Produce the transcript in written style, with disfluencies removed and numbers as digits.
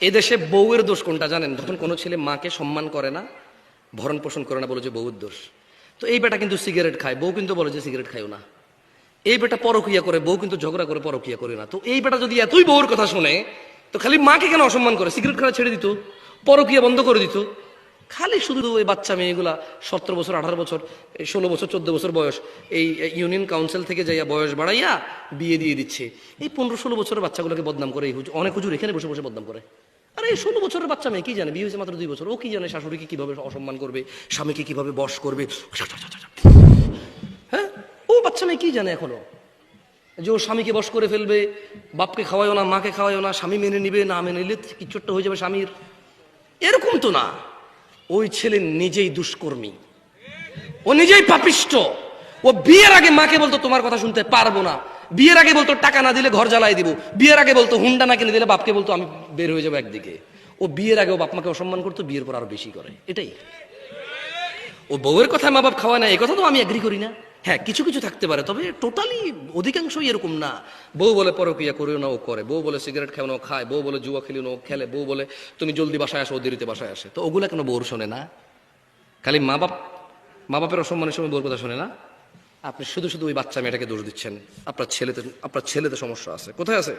এদেশে বউয়ের দোষ কোনটা জানেন? যখন কোনো ছেলে মাকে সম্মান করে না, ভরণ পোষণ করে না, বলে যে বউয়ের দোষ। তো এই বেটা কিন্তু সিগারেট খায়, বউ কিন্তু বলে যে সিগারেট খাইও না। এই বেটা পরকিয়া করে, বউ কিন্তু ঝগড়া করে পরকিয়া করে না। তো এই বেটা যদি এতই বউর কথা শুনে, তো খালি মাকে কেন অসম্মান করে? সিগারেট খাওয়া ছেড়ে দিত, পরকিয়া বন্ধ করে দিত। খালি শুধু ওই বাচ্চা মেয়েগুলা 17 বছর, 18 বছর, 16 বছর, 14 বছর বয়স, এই ইউনিয়ন কাউন্সিল থেকে যাইয়া বয়স বাড়াইয়া বিয়ে দিয়ে দিচ্ছে। এই 15-16 বছরের বাচ্চাগুলোকে বদনাম করে এই হুজুর, অনেক হুজুর এখানে বসে বসে বদনাম করে। আরে এই 16 বছরের বাচ্চা মেয়ে কি জানে? বিয়ে হয়েছে মাত্র 2 বছর, ও কি জানে শাশুড়িকে কিভাবে অসম্মান করবে, স্বামীকে কিভাবে বশ করবে? হ্যাঁ, ও বাচ্চা মেয়ে কি জানে এখনো যে ও স্বামীকে বশ করে ফেলবে, বাপকে খাওয়াইও না, মাকে খাওয়াইও না, স্বামী মেনে নিবে, না মেনে নিলে কিছু একটা হয়ে যাবে স্বামীর। এরকম তো না। ওই ছেলে নিজেই দুষ্কর্মী, ও নিজেই পাপিষ্ট। ও বিয়ের আগে মাকে বলতো তোমার কথা শুনতে পারবো না, বিয়ের আগে বলতো টাকা না দিলে ঘর জ্বালাই দিব, বিয়ের আগে বলতো হুন্ডা না কিনে দিলে বাপকে বলতো আমি বের হয়ে যাবো একদিকে। ও বিয়ের আগে ও বাপ মাকে অসম্মান করতো, বিয়ের পর আরো বেশি করে। এটাই ও বউয়ের কথায় মা বাপ খাওয়ায় না, এই কথা তো আমি এগ্রি করি না। হ্যাঁ, কিছু কিছু থাকতে পারে, তবে টোটালি অধিকাংশই এরকম না। বউ বলে পরকিয়া করিও না, ও করে। বউ বলে সিগারেট খাও না, ও খায়। বউ বলে জুয়া খেলিও না, ও খেলে। বউ বলে তুমি জলদি বাসায় আসো, ও দেরিতে বাসায় আসে। তো ওগুলা কেন বউর শোনে না? খালি মা বাপের অসম্মানের সময় বউর কথা শোনে না। আপনি শুধু শুধু ওই বাচ্চা মেয়েটাকে দোষ দিচ্ছেন। আপনার ছেলেতে সমস্যা আছে। কোথায় আছে?